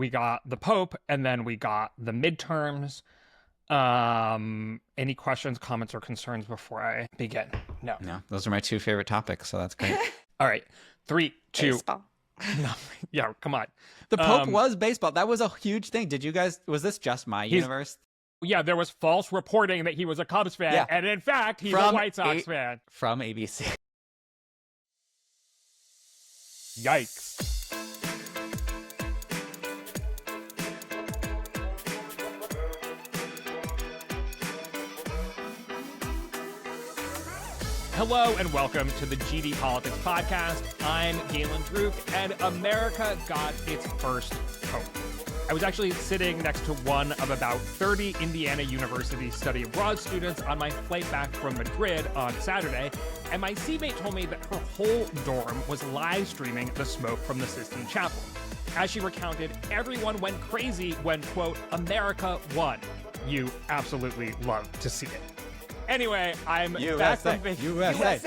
we got the Pope, and then we got the midterms. Any questions, comments, or concerns before I begin? No. No, those are my two favorite topics, so that's great. All right. 3, 2. Baseball. No, yeah, come on. The Pope was baseball. That was a huge thing. Did you guys, was this just my universe? Yeah, there was false reporting that he was a Cubs fan, and in fact, he's a White Sox fan. From ABC. Yikes. Hello and welcome to the GD Politics Podcast. I'm Galen Druk, and America got its first Pope. I was actually sitting next to one of about 30 Indiana University study abroad students on my flight back from Madrid on Saturday, and my seatmate told me that her whole dorm was live streaming the smoke from the Sistine Chapel. As she recounted, everyone went crazy when, quote, America won. You absolutely love to see it. Anyway, I'm back from USA.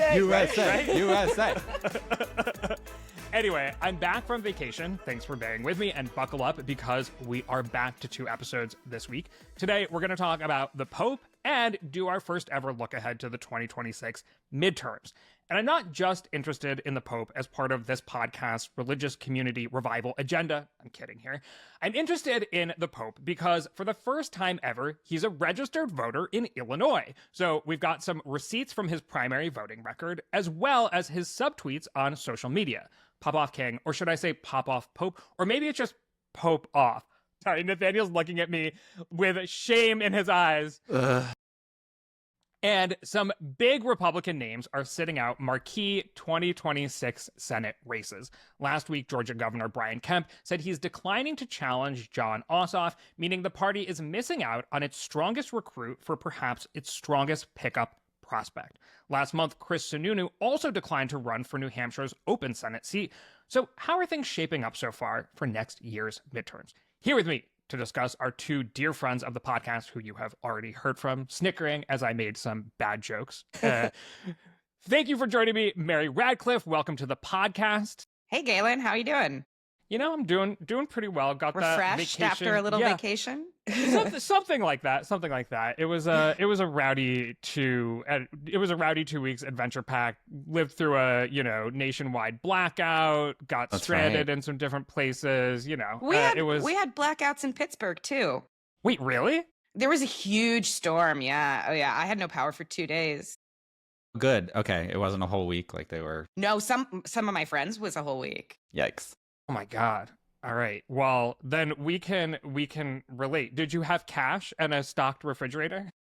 Anyway, I'm back from vacation. Thanks for bearing with me, and buckle up because we are back to 2 episodes this week. Today, we're going to talk about the Pope and do our first ever look ahead to the 2026 midterms. And I'm not just interested in the Pope as part of this podcast's religious community revival agenda. I'm kidding here. I'm interested in the Pope because for the first time ever, he's a registered voter in Illinois. So we've got some receipts from his primary voting record, as well as his subtweets on social media. Pop off King, or should I say pop off Pope? Or maybe it's just Pope off. Sorry, Nathaniel's looking at me with shame in his eyes. And some big Republican names are sitting out marquee 2026 Senate races. Last week, Georgia Governor Brian Kemp said he's declining to challenge Jon Ossoff, meaning the party is missing out on its strongest recruit for perhaps its strongest pickup prospect. Last month, Chris Sununu also declined to run for New Hampshire's open Senate seat. So how are things shaping up so far for next year's midterms? Here with me to discuss our two dear friends of the podcast who you have already heard from, snickering as I made some bad jokes. Thank you for joining me, Mary Radcliffe. Welcome to the podcast. Hey, Galen, how you doing? You know, I'm doing pretty well. Got refreshed that after a little vacation. something like that. Something like that. It was a rowdy 2 weeks adventure pack. Lived through a nationwide blackout. Got stranded in some different places. We had blackouts in Pittsburgh too. Wait, really? There was a huge storm. Yeah. Oh yeah. I had no power for 2 days. Good. Okay. It wasn't a whole week like they were. No, some of my friends was a whole week. Yikes. Oh my God. All right. Well, then we can relate. Did you have cash and a stocked refrigerator?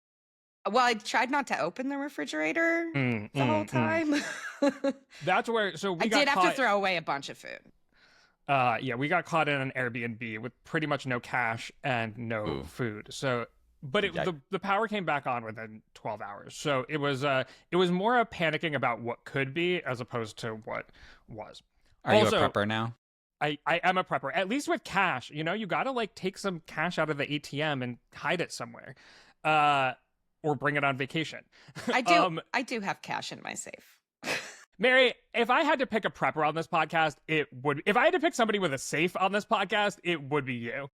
Well, I tried not to open the refrigerator the whole time. That's where, so we I got did have caught, to throw away a bunch of food. Yeah, we got caught in an Airbnb with pretty much no cash and no food. So, but the power came back on within 12 hours. So it was more a panicking about what could be as opposed to what was. Are you a prepper now? I am a prepper, at least with cash. You got to take some cash out of the ATM and hide it somewhere, or bring it on vacation. I do have cash in my safe. Mary, if I had to pick a prepper on this podcast, if I had to pick somebody with a safe on this podcast, it would be you.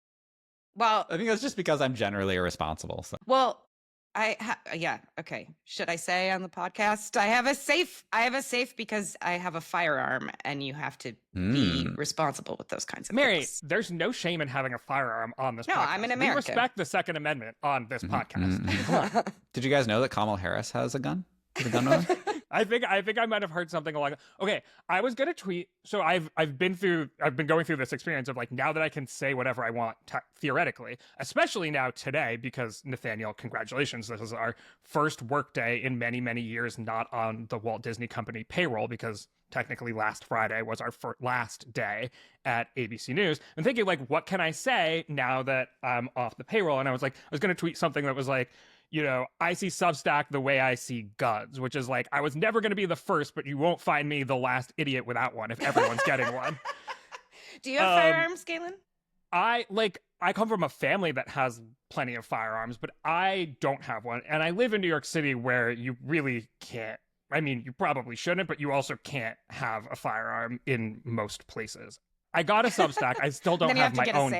Well, I think that's just because I'm generally irresponsible. So. Well, okay. Should I say on the podcast? I have a safe because I have a firearm, and you have to be responsible with those kinds of Mary, things. There's no shame in having a firearm on this podcast. No, I'm an American. We respect the Second Amendment on this podcast. Did you guys know that Kamala Harris has a gun? Has a gun owner? I think I might have heard something along. Okay, I was gonna tweet. So I've been going through this experience of now that I can say whatever I want theoretically, especially now today because Nathaniel, congratulations, this is our first work day in many years not on the Walt Disney Company payroll because technically last Friday was our last day at ABC News. I'm thinking what can I say now that I'm off the payroll? And I was gonna tweet something that was I see Substack the way I see guns, which is I was never going to be the first, but you won't find me the last idiot without one if everyone's getting one. Do you have firearms, Galen? I come from a family that has plenty of firearms, but I don't have one. And I live in New York City where you really can't. I mean, you probably shouldn't, but you also can't have a firearm in most places. I got a Substack. I still don't have my own